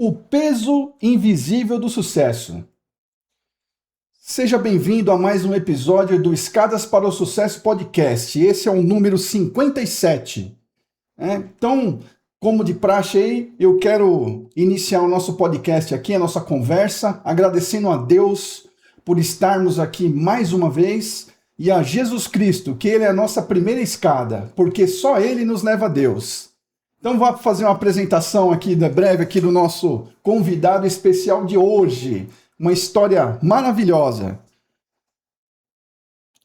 O peso invisível do sucesso. Seja bem-vindo a mais um episódio do Escadas para o Sucesso Podcast. Esse é o número 57. Então, como de praxe aí, eu quero iniciar o nosso podcast aqui, a nossa conversa, agradecendo a Deus por estarmos aqui mais uma vez e a Jesus Cristo, que Ele é a nossa primeira escada, porque só Ele nos leva a Deus. Então vou fazer uma apresentação aqui breve aqui do nosso convidado especial de hoje. Uma história maravilhosa.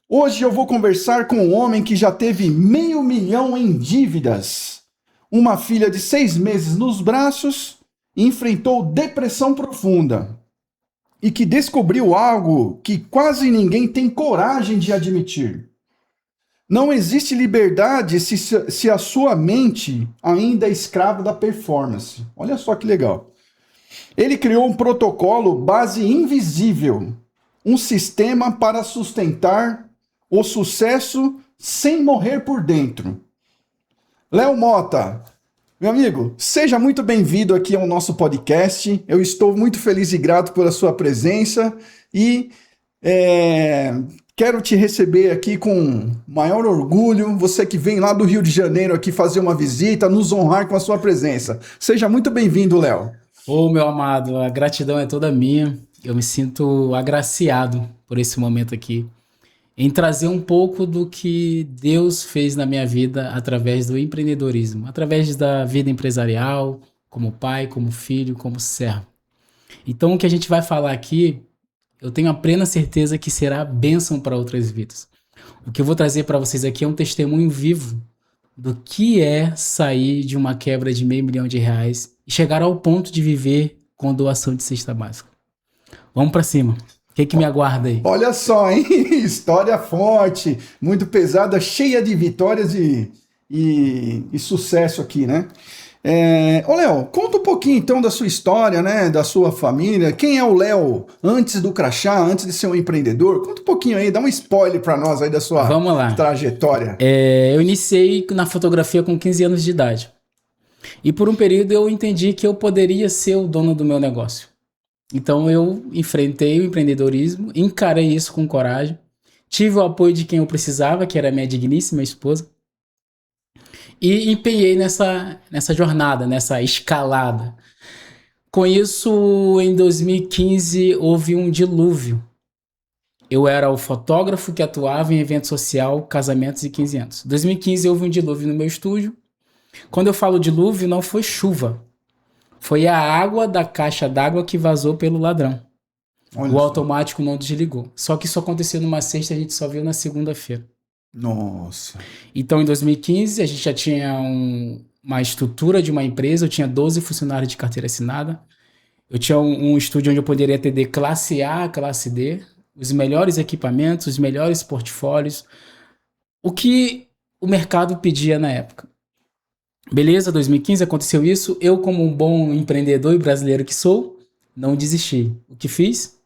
Hoje eu vou conversar com um homem que já teve $500 mil em dívidas, uma filha de 6 meses nos braços, enfrentou depressão profunda e que descobriu algo que quase ninguém tem coragem de admitir. Não existe liberdade se a sua mente ainda é escrava da performance. Olha só que legal. Ele criou um protocolo base invisível, um sistema para sustentar o sucesso sem morrer por dentro. Léo Mota, meu amigo, seja muito bem-vindo aqui ao nosso podcast. Eu estou muito feliz e grato pela sua presença e quero te receber aqui com maior orgulho, você que vem lá do Rio de Janeiro aqui fazer uma visita, nos honrar com a sua presença. Seja muito bem-vindo, Léo. Ô, meu amado, a gratidão é toda minha. Eu me sinto agraciado por esse momento aqui, em trazer um pouco do que Deus fez na minha vida através do empreendedorismo, através da vida empresarial, como pai, como filho, como servo. Então, o que a gente vai falar aqui, eu tenho a plena certeza que será bênção para outras vidas. O que eu vou trazer para vocês aqui é um testemunho vivo do que é sair de uma quebra de R$500 mil e chegar ao ponto de viver com doação de cesta básica. Vamos para cima. O que me aguarda aí? Olha só, hein? História forte, muito pesada, cheia de vitórias e sucesso aqui, né? Ô, Léo, conta um pouquinho então da sua história, né? Da sua família. Quem é o Léo antes do crachá, antes de ser um empreendedor? Conta um pouquinho aí, dá um spoiler para nós aí da sua trajetória. Eu iniciei na fotografia com 15 anos de idade. E por um período eu entendi que eu poderia ser o dono do meu negócio. Então eu enfrentei o empreendedorismo, encarei isso com coragem, tive o apoio de quem eu precisava, que era a minha digníssima esposa, e empenhei nessa jornada, nessa escalada. Com isso, em 2015, houve um dilúvio. Eu era o fotógrafo que atuava em evento social, casamentos e 15 anos. Em 2015, houve um dilúvio no meu estúdio. Quando eu falo dilúvio, não foi chuva. Foi a água da caixa d'água que vazou pelo ladrão. O automático não desligou. Só que isso aconteceu numa sexta, a gente só viu na segunda-feira. Nossa. Então, em 2015, a gente já tinha uma estrutura de uma empresa, eu tinha 12 funcionários de carteira assinada, eu tinha um estúdio onde eu poderia atender classe A, classe D, os melhores equipamentos, os melhores portfólios, o que o mercado pedia na época. Beleza, 2015 aconteceu isso, eu como um bom empreendedor e brasileiro que sou, não desisti. O que fiz?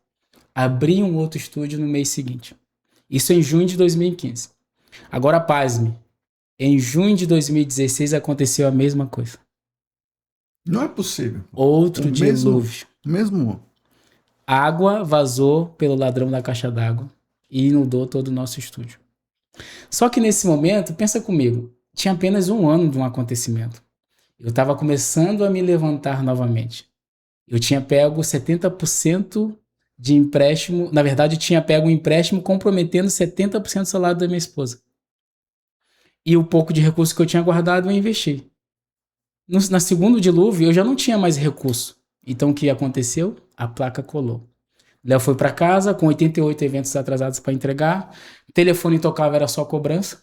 Abri um outro estúdio no mês seguinte. Isso em junho de 2015. Agora, pasme, em junho de 2016 aconteceu a mesma coisa. Não é possível. Outro dilúvio. Mesmo. Água vazou pelo ladrão da caixa d'água e inundou todo o nosso estúdio. Só que nesse momento, pensa comigo, tinha apenas um ano de um acontecimento. Eu estava começando a me levantar novamente. Eu tinha pego 70% de empréstimo, na verdade eu tinha pego um empréstimo comprometendo 70% do salário da minha esposa. E o pouco de recurso que eu tinha guardado eu investi. Na segundo dilúvio eu já não tinha mais recurso. Então o que aconteceu? A placa colou. Léo foi para casa com 88 eventos atrasados para entregar. O telefone tocava, era só cobrança.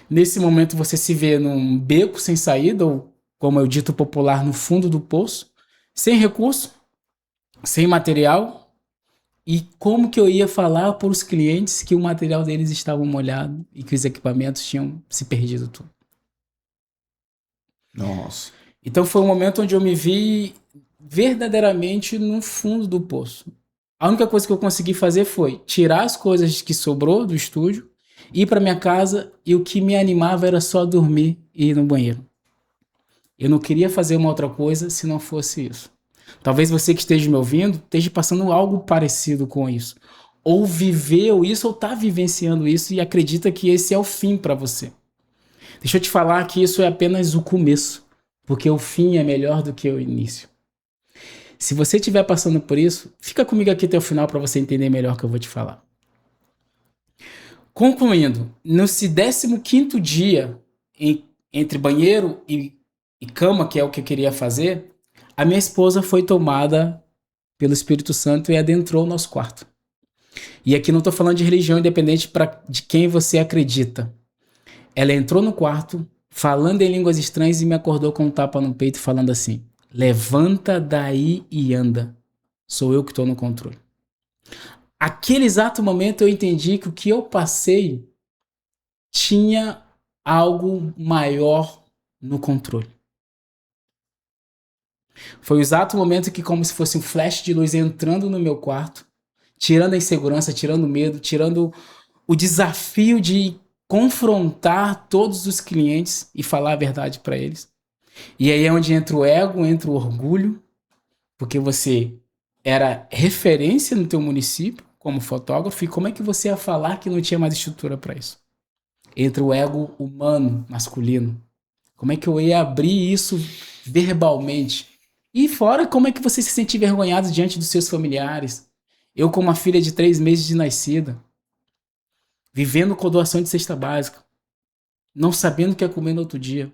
Nesse momento você se vê num beco sem saída, ou como eu dito popular, no fundo do poço, sem recurso, sem material. E como que eu ia falar para os clientes que o material deles estava molhado e que os equipamentos tinham se perdido tudo? Nossa. Então foi um momento onde eu me vi verdadeiramente no fundo do poço. A única coisa que eu consegui fazer foi tirar as coisas que sobrou do estúdio, ir para minha casa, e o que me animava era só dormir e ir no banheiro. Eu não queria fazer uma outra coisa se não fosse isso. Talvez você que esteja me ouvindo esteja passando algo parecido com isso. Ou viveu isso, ou está vivenciando isso e acredita que esse é o fim para você. Deixa eu te falar que isso é apenas o começo, porque o fim é melhor do que o início. Se você estiver passando por isso, fica comigo aqui até o final para você entender melhor o que eu vou te falar. Concluindo, nesse 15º dia, entre banheiro e cama, que é o que eu queria fazer, a minha esposa foi tomada pelo Espírito Santo e adentrou o nosso quarto. E aqui não estou falando de religião, independente de quem você acredita. Ela entrou no quarto, falando em línguas estranhas e me acordou com um tapa no peito, falando assim: levanta daí e anda. Sou eu que estou no controle. Aquele exato momento eu entendi que o que eu passei tinha algo maior no controle. Foi o exato momento que, como se fosse um flash de luz entrando no meu quarto, tirando a insegurança, tirando o medo, tirando o desafio de confrontar todos os clientes e falar a verdade para eles. E aí é onde entra o ego, entra o orgulho, porque você era referência no teu município como fotógrafo, e como é que você ia falar que não tinha mais estrutura para isso? Entra o ego humano, masculino. Como é que eu ia abrir isso verbalmente? E fora, como é que você se sente envergonhado diante dos seus familiares? Eu com uma filha de 3 meses de nascida, vivendo com doação de cesta básica, não sabendo o que ia comer no outro dia.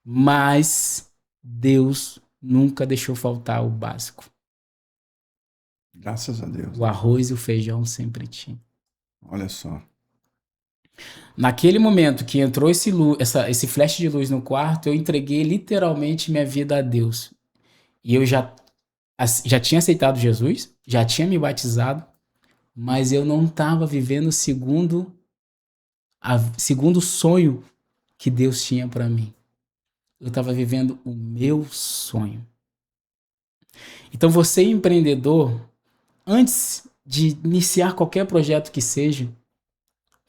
Mas Deus nunca deixou faltar o básico. Graças a Deus. O arroz e o feijão sempre tinha. Olha só. Naquele momento que entrou esse flash de luz no quarto, eu entreguei literalmente minha vida a Deus. E eu já tinha aceitado Jesus, já tinha me batizado, mas eu não estava vivendo segundo o sonho que Deus tinha para mim. Eu estava vivendo o meu sonho. Então você, empreendedor, antes de iniciar qualquer projeto que seja,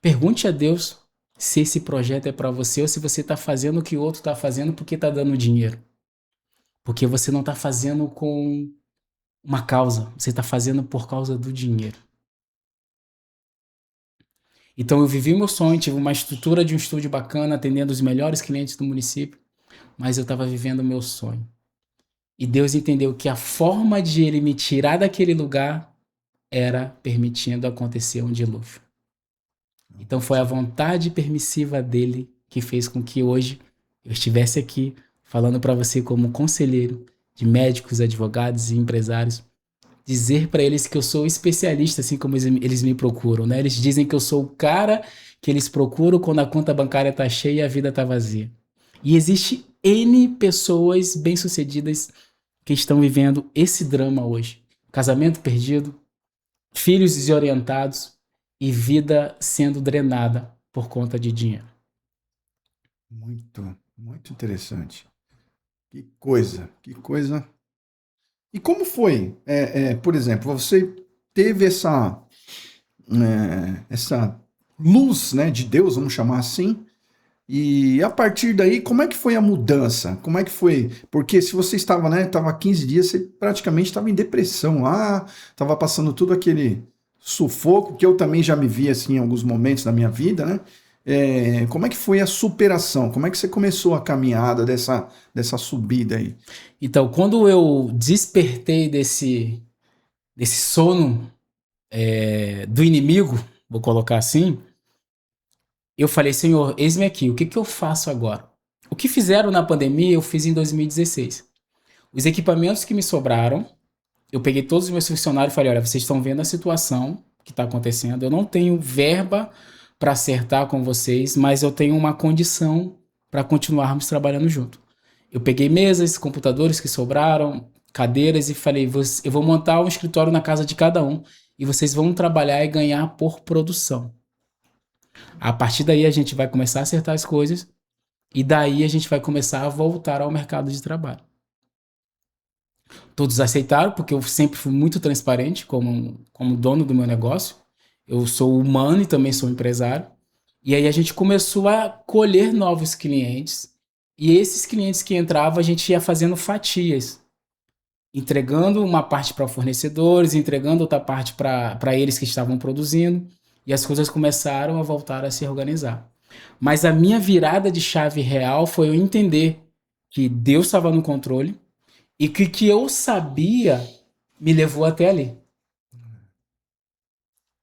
pergunte a Deus se esse projeto é para você ou se você está fazendo o que o outro está fazendo porque está dando dinheiro. Porque você não está fazendo com uma causa, você está fazendo por causa do dinheiro. Então eu vivi meu sonho, tive uma estrutura de um estúdio bacana, atendendo os melhores clientes do município, mas eu estava vivendo o meu sonho. E Deus entendeu que a forma de ele me tirar daquele lugar era permitindo acontecer um dilúvio. Então foi a vontade permissiva dele que fez com que hoje eu estivesse aqui falando para você como conselheiro de médicos, advogados e empresários, dizer para eles que eu sou especialista, assim como eles me procuram, né? Eles dizem que eu sou o cara que eles procuram quando a conta bancária tá cheia e a vida tá vazia. E existe N pessoas bem-sucedidas que estão vivendo esse drama hoje. Casamento perdido, filhos desorientados e vida sendo drenada por conta de dinheiro. Muito, muito interessante. Que coisa, que coisa. E como foi? Por exemplo, você teve essa luz, né, de Deus, vamos chamar assim, e a partir daí, como é que foi a mudança? Como é que foi? Porque se você estava, né, estava 15 dias, você praticamente estava em depressão lá, estava passando tudo aquele sufoco, que eu também já me vi assim em alguns momentos da minha vida, né? Como é que foi a superação? Como é que você começou a caminhada dessa subida aí? Então, quando eu despertei desse sono do inimigo, vou colocar assim, eu falei: Senhor, eis-me aqui, o que eu faço agora? O que fizeram na pandemia, eu fiz em 2016. Os equipamentos que me sobraram, eu peguei todos os meus funcionários e falei: olha, vocês estão vendo a situação que está acontecendo, eu não tenho verba para acertar com vocês, mas eu tenho uma condição para continuarmos trabalhando junto. Eu peguei mesas, computadores que sobraram, cadeiras e falei: eu vou montar um escritório na casa de cada um e vocês vão trabalhar e ganhar por produção. A partir daí a gente vai começar a acertar as coisas e daí a gente vai começar a voltar ao mercado de trabalho. Todos aceitaram, porque eu sempre fui muito transparente como dono do meu negócio. Eu sou humano e também sou empresário. E aí a gente começou a colher novos clientes. E esses clientes que entravam, a gente ia fazendo fatias. entregando uma parte para fornecedores, entregando outra parte para eles que estavam produzindo, e as coisas começaram a voltar a se organizar. Mas a minha virada de chave real foi eu entender que Deus estava no controle e que o que eu sabia me levou até ali.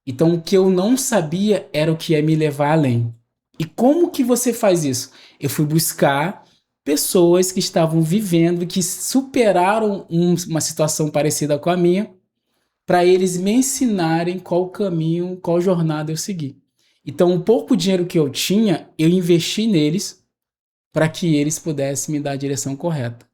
Então o que eu não sabia era o que ia me levar além. E como que você faz isso? Eu fui buscar pessoas que estavam vivendo, que superaram uma situação parecida com a minha, para eles me ensinarem qual caminho, qual jornada eu seguir. Então, o pouco dinheiro que eu tinha, eu investi neles para que eles pudessem me dar a direção correta.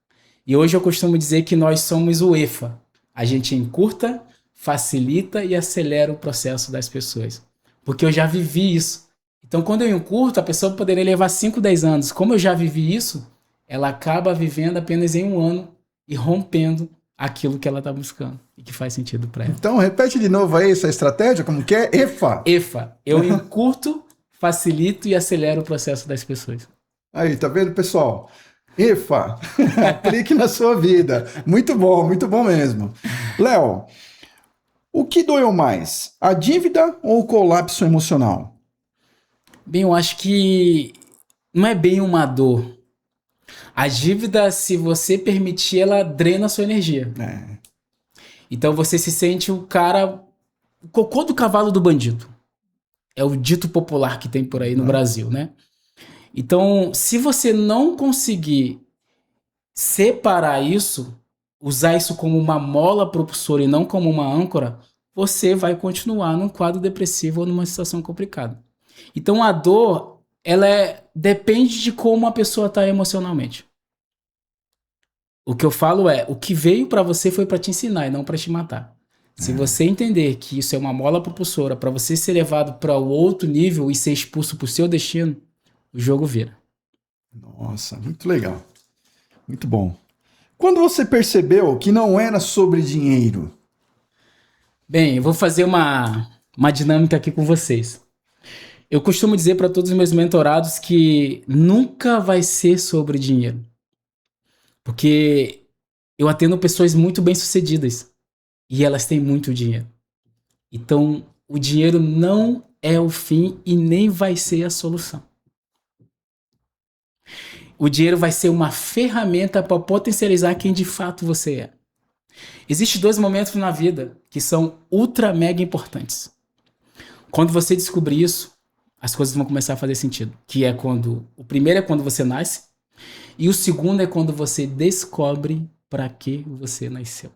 E hoje eu costumo dizer que nós somos o EFA. A gente encurta, facilita e acelera o processo das pessoas. Porque eu já vivi isso. Então, quando eu encurto, a pessoa poderia levar 5, 10 anos. Como eu já vivi isso, ela acaba vivendo apenas em 1 ano e rompendo aquilo que ela está buscando e que faz sentido para ela. Então, repete de novo aí essa estratégia, como que é? EFA. EFA. Eu encurto, facilito e acelero o processo das pessoas. Aí, tá vendo, pessoal? EFA. Aplique na sua vida. Muito bom mesmo. Léo, o que doeu mais? A dívida ou o colapso emocional? Bem, eu acho que não é bem uma dor. A dívida, se você permitir, ela drena a sua energia. É. Então você se sente o cara, o cocô do cavalo do bandido. É o dito popular que tem por aí no Brasil, né? Então, se você não conseguir separar isso, usar isso como uma mola propulsora e não como uma âncora, você vai continuar num quadro depressivo ou numa situação complicada. Então a dor, depende de como a pessoa está emocionalmente. O que eu falo é, o que veio para você foi para te ensinar e não para te matar. Se você entender que isso é uma mola propulsora para você ser levado para o outro nível e ser expulso pro seu destino, o jogo vira. Nossa, muito legal. Muito bom. Quando você percebeu que não era sobre dinheiro? Bem, eu vou fazer uma dinâmica aqui com vocês. Eu costumo dizer para todos os meus mentorados que nunca vai ser sobre dinheiro. Porque eu atendo pessoas muito bem-sucedidas e elas têm muito dinheiro. Então, o dinheiro não é o fim e nem vai ser a solução. O dinheiro vai ser uma ferramenta para potencializar quem de fato você é. Existem 2 momentos na vida que são ultra mega importantes. Quando você descobrir isso, as coisas vão começar a fazer sentido. Que é quando... O primeiro é quando você nasce e o segundo é quando você descobre para que você nasceu.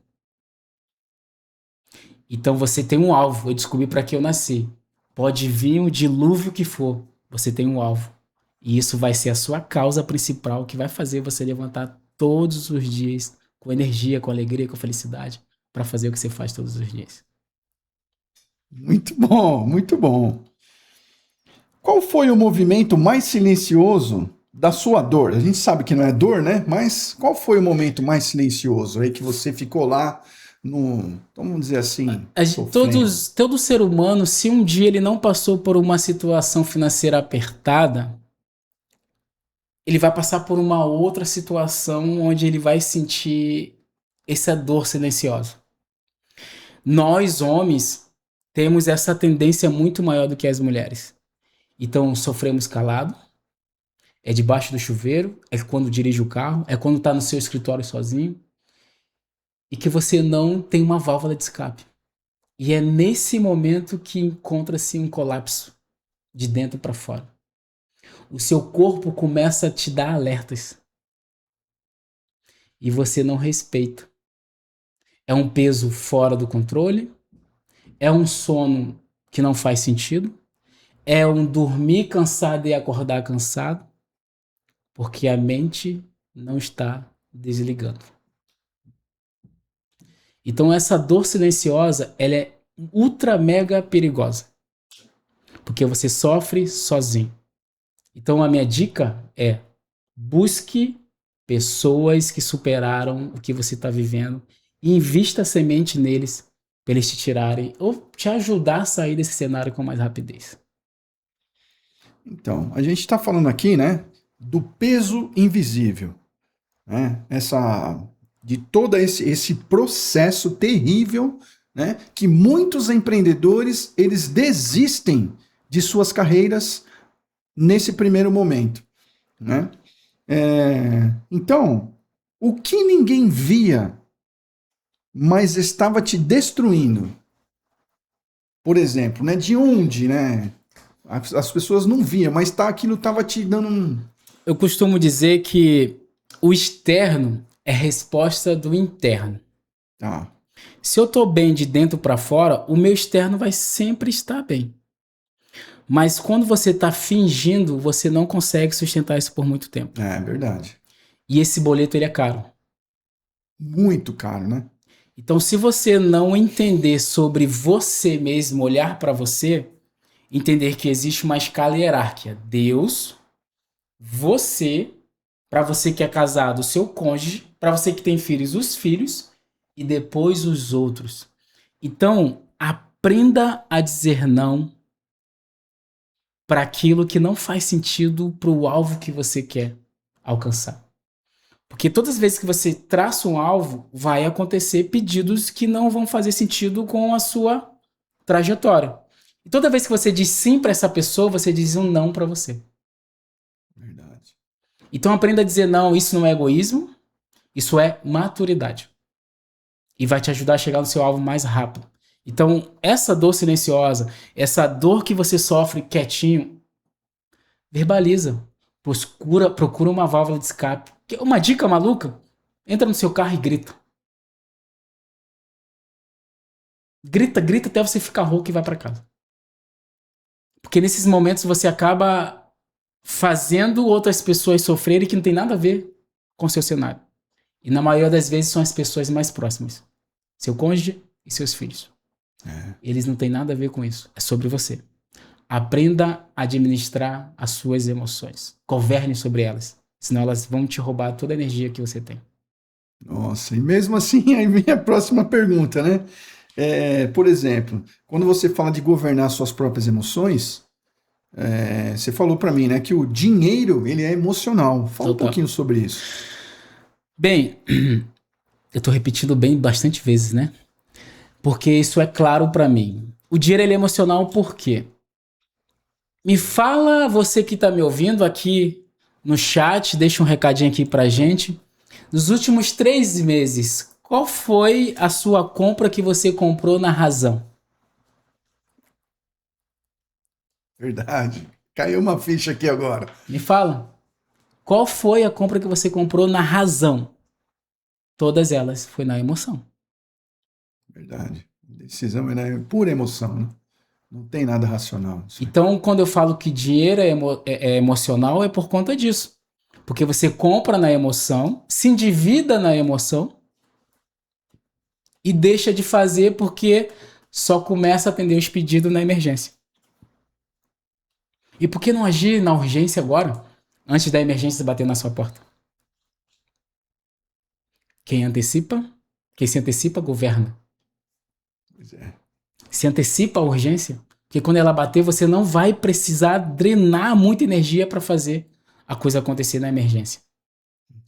Então você tem um alvo. Eu descobri para que eu nasci. Pode vir o dilúvio que for. Você tem um alvo. E isso vai ser a sua causa principal que vai fazer você levantar todos os dias com energia, com alegria, com felicidade para fazer o que você faz todos os dias. Muito bom, muito bom. Qual foi o movimento mais silencioso da sua dor? A gente sabe que não é dor, né? Mas qual foi o momento mais silencioso aí que você ficou lá no, vamos dizer assim, todo ser humano, se um dia ele não passou por uma situação financeira apertada, ele vai passar por uma outra situação onde ele vai sentir essa dor silenciosa. Nós, homens, temos essa tendência muito maior do que as mulheres. Então, sofremos calado, é debaixo do chuveiro, é quando dirige o carro, é quando está no seu escritório sozinho, e que você não tem uma válvula de escape. E é nesse momento que encontra-se um colapso, de dentro para fora. O seu corpo começa a te dar alertas. E você não respeita. É um peso fora do controle, é um sono que não faz sentido, é um dormir cansado e acordar cansado, porque a mente não está desligando. Então essa dor silenciosa, ela é ultra mega perigosa, porque você sofre sozinho. Então a minha dica é: busque pessoas que superaram o que você está vivendo e invista a semente neles para eles te tirarem ou te ajudar a sair desse cenário com mais rapidez. Então, a gente está falando aqui, né, do peso invisível, né? de todo esse processo terrível, né, que muitos empreendedores eles desistem de suas carreiras nesse primeiro momento, né? Então, o que ninguém via, mas estava te destruindo, por exemplo, né? De onde, né? As pessoas não viam, mas aquilo estava te dando um... Eu costumo dizer que o externo é resposta do interno. Tá. Se eu tô bem de dentro para fora, o meu externo vai sempre estar bem. Mas quando você tá fingindo, você não consegue sustentar isso por muito tempo. É verdade. E esse boleto, ele é caro. Muito caro, né? Então, se você não entender sobre você mesmo, olhar para você, entender que existe uma escala hierárquica. Deus, você, para você que é casado, o seu cônjuge, para você que tem filhos, os filhos, e depois os outros. Então, aprenda a dizer não para aquilo que não faz sentido para o alvo que você quer alcançar. Porque todas as vezes que você traça um alvo, vai acontecer pedidos que não vão fazer sentido com a sua trajetória. E toda vez que você diz sim para essa pessoa, você diz um não para você. Verdade. Então aprenda a dizer não, isso não é egoísmo, isso é maturidade. E vai te ajudar a chegar no seu alvo mais rápido. Então, essa dor silenciosa, essa dor que você sofre quietinho, verbaliza. Procura uma válvula de escape. Uma dica maluca? Entra no seu carro e grita. Grita, grita até você ficar rouco e vai para casa. Porque nesses momentos você acaba fazendo outras pessoas sofrerem que não tem nada a ver com o seu cenário. E na maioria das vezes são as pessoas mais próximas. Seu cônjuge e seus filhos. Eles não têm nada a ver com isso. É sobre você. Aprenda a administrar as suas emoções. Governe sobre elas. Senão elas vão te roubar toda a energia que você tem. Nossa, e mesmo assim, aí vem a próxima pergunta, né? Por exemplo, quando você fala de governar suas próprias emoções, você falou para mim, né, que o dinheiro, ele é emocional. Fala um pouquinho sobre isso. Bem, eu tô repetindo bem bastante vezes, né? Porque isso é claro para mim. O dinheiro, ele é emocional por quê? Me fala, você que tá me ouvindo aqui no chat, deixa um recadinho aqui pra gente. Nos últimos 3 meses, qual foi a sua compra que você comprou na razão? Verdade. Caiu uma ficha aqui agora. Me fala. Qual foi a compra que você comprou na razão? Todas elas foi na emoção. Verdade. Decisão é pura emoção, né? Não tem nada racional. Então, quando eu falo que dinheiro é emocional, é por conta disso. Porque você compra na emoção, se endivida na emoção e deixa de fazer porque só começa a atender os pedidos na emergência. E por que não agir na urgência agora, antes da emergência bater na sua porta? Quem se antecipa, governa. Pois é. Se antecipa a urgência, porque quando ela bater, você não vai precisar drenar muita energia para fazer a coisa acontecer na emergência.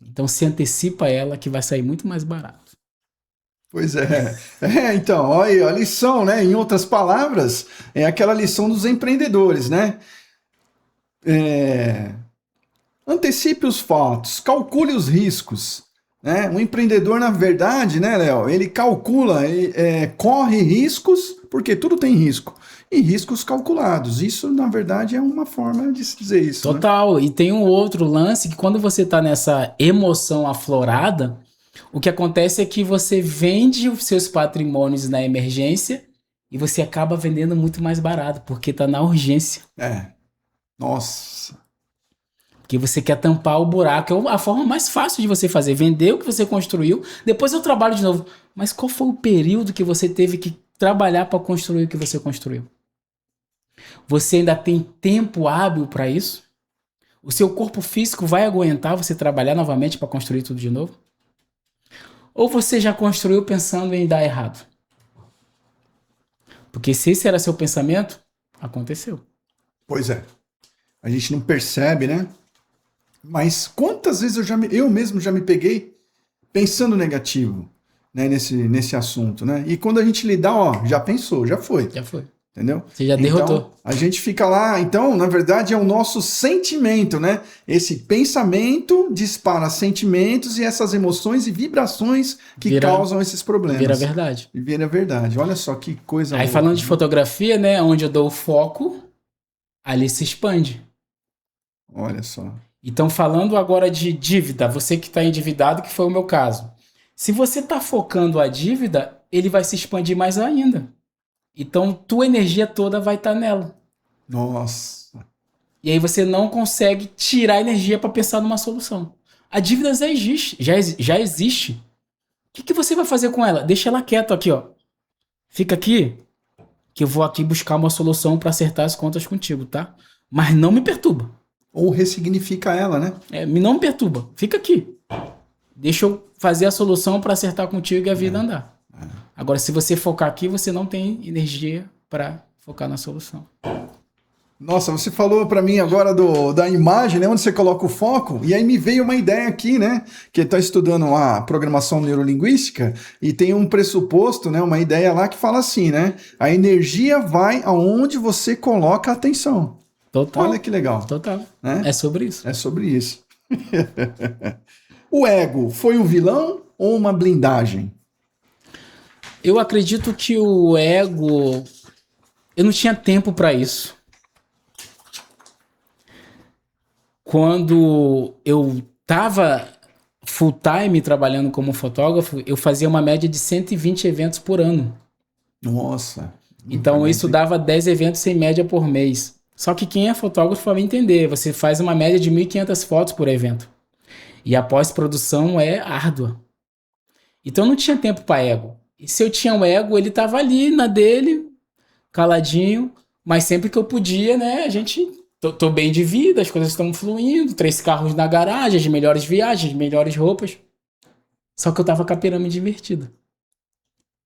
Então se antecipa ela, que vai sair muito mais barato. Pois é. Então, olha aí, a lição, né? Em outras palavras, é aquela lição dos empreendedores, né? Antecipe os fatos, calcule os riscos. Né? Um empreendedor, na verdade, né, Léo? Ele calcula, corre riscos, porque tudo tem risco. E riscos calculados. Isso, na verdade, é uma forma de se dizer isso. Total. Né? E tem um outro lance que quando você está nessa emoção aflorada, o que acontece é que você vende os seus patrimônios na emergência e você acaba vendendo muito mais barato, porque está na urgência. Nossa. Porque você quer tampar o buraco. É a forma mais fácil de você fazer. Vender o que você construiu, depois eu trabalho de novo. Mas qual foi o período que você teve que trabalhar para construir o que você construiu? Você ainda tem tempo hábil para isso? O seu corpo físico vai aguentar você trabalhar novamente para construir tudo de novo? Ou você já construiu pensando em dar errado? Porque se esse era seu pensamento, aconteceu. Pois é. A gente não percebe, né? Mas quantas vezes eu mesmo já me peguei pensando negativo, né, nesse assunto, né? E quando a gente lidar, ó, já pensou, já foi. Já foi. Entendeu? Você já derrotou. Então, a gente fica lá. Então, na verdade, é o nosso sentimento, né? Esse pensamento dispara sentimentos e essas emoções e vibrações que causam esses problemas. Vira verdade. Vira verdade. Olha só que coisa Aí, louca, falando de né? fotografia, né? Onde eu dou o foco, ali se expande. Olha só. Então, falando agora de dívida, você que está endividado, que foi o meu caso. Se você está focando a dívida, ele vai se expandir mais ainda. Então, tua energia toda vai estar nela. Nossa. E aí você não consegue tirar energia para pensar numa solução. A dívida já existe. Já existe. O que você vai fazer com ela? Deixa ela quieta aqui, ó. Fica aqui, que eu vou aqui buscar uma solução para acertar as contas contigo, tá? Mas não me perturba. Ou ressignifica ela, né? Não me perturba. Fica aqui. Deixa eu fazer a solução para acertar contigo e a vida andar. Agora, se você focar aqui, você não tem energia para focar na solução. Nossa, você falou para mim agora da imagem, né, onde você coloca o foco, e aí me veio uma ideia aqui, né, que está estudando a programação neurolinguística e tem um pressuposto, né, uma ideia lá que fala assim, né, a energia vai aonde você coloca a atenção. Total. Olha que legal. Total. Né? É sobre isso. É sobre isso. O ego foi um vilão ou uma blindagem? Eu acredito que o ego... Eu não tinha tempo para isso. Quando eu tava full time trabalhando como fotógrafo, eu fazia uma média de 120 eventos por ano. Nossa. Então isso dava 10 eventos em média por mês. Só que quem é fotógrafo vai entender, você faz uma média de 1.500 fotos por evento. E a pós-produção é árdua. Então eu não tinha tempo para ego. E se eu tinha um ego, ele tava ali na dele, caladinho, mas sempre que eu podia, né, a gente... Tô bem de vida, as coisas estão fluindo, 3 carros na garagem, as melhores viagens, as melhores roupas. Só que eu tava com a pirâmide invertida.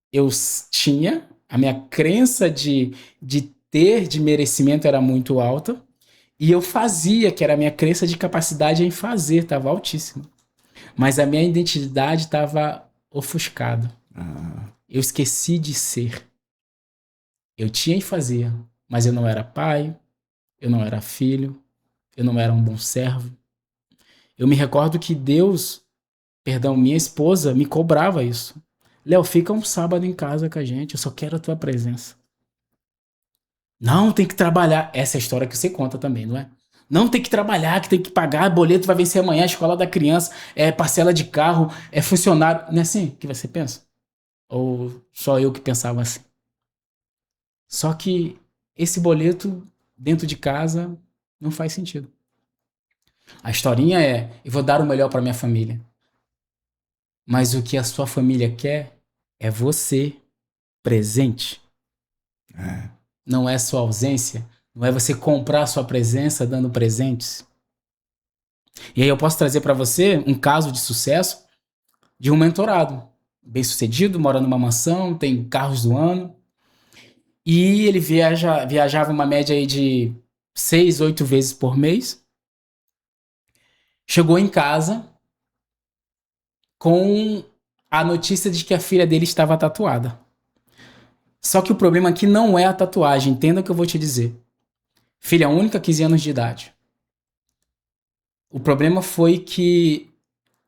Eu tinha, a minha crença de ter, de merecimento era muito alta, e eu fazia, que era a minha crença de capacidade em fazer, tava altíssima. Mas a minha identidade tava ofuscada. Eu esqueci de ser. Eu tinha e fazia, mas eu não era pai, eu não era filho, eu não era um bom servo. Eu me recordo que Deus, minha esposa, me cobrava isso. Léo, fica um sábado em casa com a gente, eu só quero a tua presença. Não, tem que trabalhar. Essa é a história que você conta também, não é? Não, tem que trabalhar, que tem que pagar, boleto vai vencer amanhã, a escola da criança, é parcela de carro, é funcionário. Não é assim que você pensa? Ou só eu que pensava assim? Só que esse boleto dentro de casa não faz sentido. A historinha é, eu vou dar o melhor para minha família. Mas o que a sua família quer é você presente. Não é sua ausência. Não é você comprar sua presença dando presentes. E aí eu posso trazer para você um caso de sucesso de um mentorado. Bem sucedido, mora numa mansão, tem carros do ano. E ele viajava uma média aí de 6, 8 vezes por mês. Chegou em casa com a notícia de que a filha dele estava tatuada. Só que o problema aqui não é a tatuagem, entenda o que eu vou te dizer. Filha única, 15 anos de idade. O problema foi que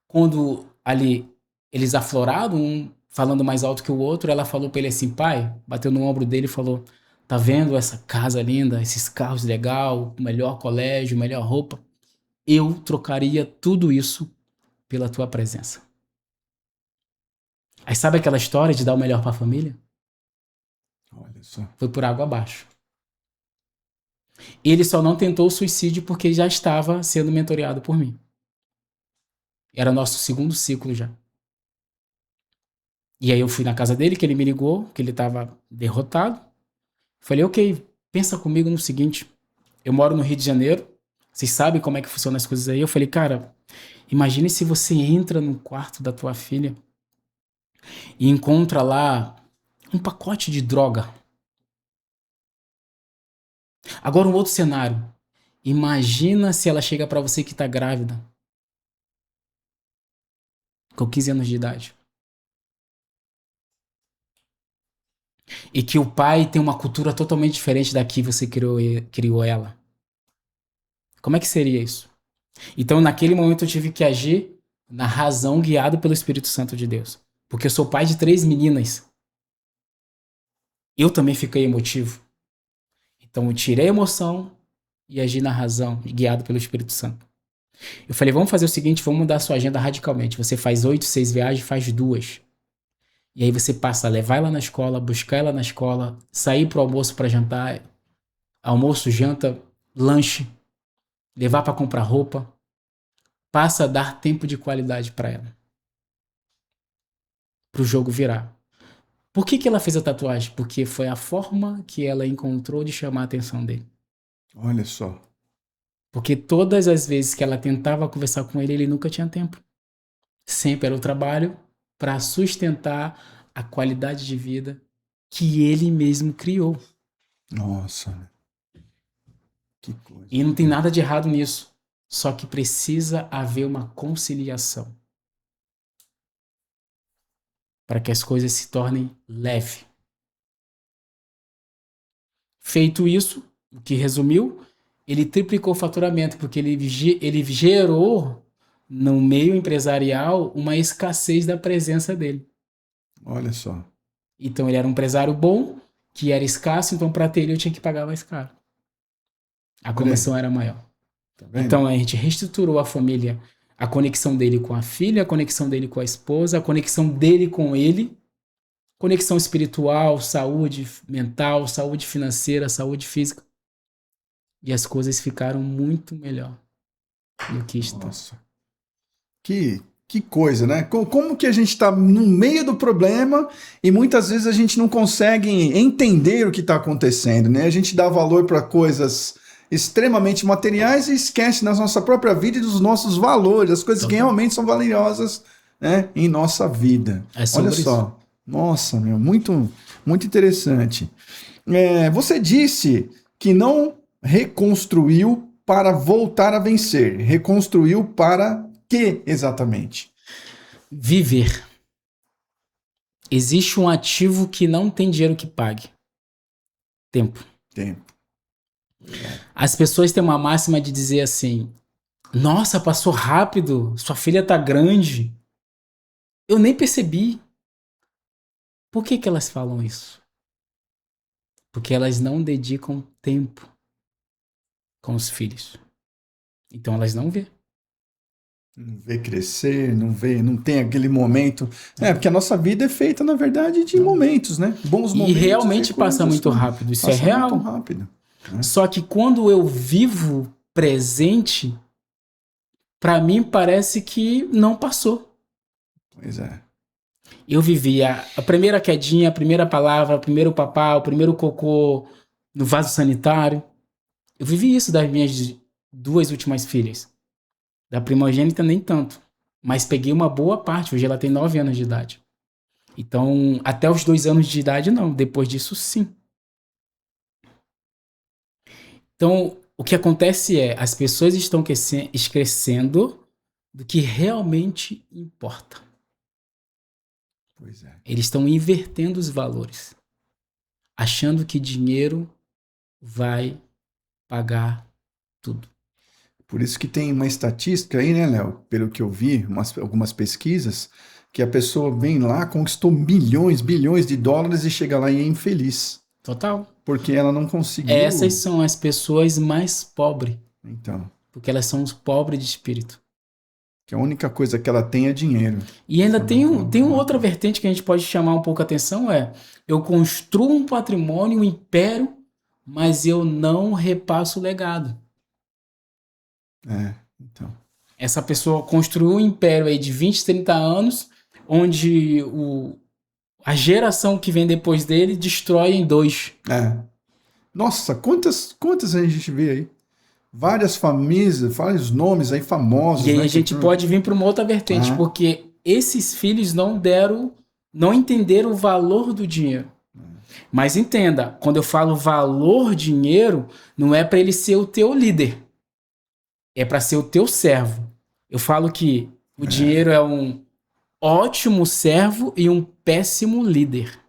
quando ali eles afloraram, um falando mais alto que o outro, ela falou pra ele assim, pai, bateu no ombro dele e falou, tá vendo essa casa linda, esses carros legal, o melhor colégio, melhor roupa? Eu trocaria tudo isso pela tua presença. Aí sabe aquela história de dar o melhor pra família? Olha só. Foi por água abaixo. Ele só não tentou o suicídio porque já estava sendo mentoreado por mim. Era nosso segundo ciclo já. E aí eu fui na casa dele, que ele me ligou, que ele estava derrotado. Falei, ok, pensa comigo no seguinte. Eu moro no Rio de Janeiro. Vocês sabem como é que funcionam as coisas aí. Eu falei, cara, imagine se você entra no quarto da tua filha e encontra lá um pacote de droga. Agora um outro cenário. Imagina se ela chega pra você que tá grávida. com 15 anos de idade. E que o pai tem uma cultura totalmente diferente da que você criou ela. Como é que seria isso? Então, naquele momento, eu tive que agir na razão, guiado pelo Espírito Santo de Deus. Porque eu sou pai de 3 meninas. Eu também fiquei emotivo. Então, eu tirei a emoção e agi na razão, guiado pelo Espírito Santo. Eu falei, vamos fazer o seguinte, vamos mudar a sua agenda radicalmente. Você faz 8, 6 viagens, faz 2. E aí você passa a levar ela na escola, buscar ela na escola, sair pro almoço para jantar, almoço, janta, lanche, levar para comprar roupa. Passa a dar tempo de qualidade para ela. Pro jogo virar. Por que ela fez a tatuagem? Porque foi a forma que ela encontrou de chamar a atenção dele. Olha só. Porque todas as vezes que ela tentava conversar com ele, ele nunca tinha tempo. Sempre era o trabalho para sustentar a qualidade de vida que ele mesmo criou. Nossa. Que coisa. E não tem nada de errado nisso. Só que precisa haver uma conciliação. Para que as coisas se tornem leves. Feito isso, o que resumiu, ele triplicou o faturamento, porque ele gerou no meio empresarial uma escassez da presença dele. Olha só. Então ele era um empresário bom, que era escasso, então para ter ele eu tinha que pagar mais caro. A comissão era maior. Tá vendo? Então a gente reestruturou a família, a conexão dele com a filha, a conexão dele com a esposa, a conexão dele com ele, conexão espiritual, saúde mental, saúde financeira, saúde física. E as coisas ficaram muito melhor do que estão. Nossa. Que coisa, né? Como que a gente está no meio do problema e muitas vezes a gente não consegue entender o que está acontecendo, né? A gente dá valor para coisas extremamente materiais e esquece da nossa própria vida e dos nossos valores, as coisas que realmente são valiosas, né, em nossa vida. Olha só. Nossa, meu, muito, muito interessante. Você disse que não reconstruiu para voltar a vencer. Reconstruiu para quê exatamente? Viver. Existe um ativo que não tem dinheiro que pague. Tempo. Tempo. As pessoas têm uma máxima de dizer assim: nossa, passou rápido, sua filha tá grande. Eu nem percebi. Por que elas falam isso? Porque elas não dedicam tempo com os filhos. Então elas não vê. Não vê crescer, não tem aquele momento. Porque a nossa vida é feita, na verdade, de momentos, né? Bons momentos. E realmente passa muito rápido. Isso é real. Muito rápido. Só que quando eu vivo presente, pra mim parece que não passou. Pois é. Eu vivi a primeira quedinha, a primeira palavra, o primeiro papá, o primeiro cocô no vaso sanitário. Eu vivi isso das minhas 2 últimas filhas. Da primogênita nem tanto. Mas peguei uma boa parte. Hoje ela tem 9 anos de idade. Então, até os 2 anos de idade, não. Depois disso, sim. Então, o que acontece é, as pessoas estão esquecendo do que realmente importa. Pois é. Eles estão invertendo os valores. Achando que dinheiro vai pagar tudo. Por isso que tem uma estatística aí, né, Léo? Pelo que eu vi, algumas pesquisas, que a pessoa vem lá, conquistou bilhões de dólares e chega lá e é infeliz. Total. Porque ela não conseguiu. Essas são as pessoas mais pobres. Então. Porque elas são os pobres de espírito. Que a única coisa que ela tem é dinheiro. E ainda tem uma outra vertente que a gente pode chamar um pouco a atenção, eu construo um patrimônio, um império, mas eu não repasso o legado. Então. Essa pessoa construiu um império aí de 20, 30 anos, onde a geração que vem depois dele destrói em 2. Nossa, quantas a gente vê aí? Várias famílias, vários nomes aí famosos. E aí né, a gente pode vir para uma outra vertente, porque esses filhos não entenderam o valor do dinheiro. Mas entenda, quando eu falo valor dinheiro, não é para ele ser o teu líder. É para ser o teu servo. Eu falo que o dinheiro é um ótimo servo e um péssimo líder.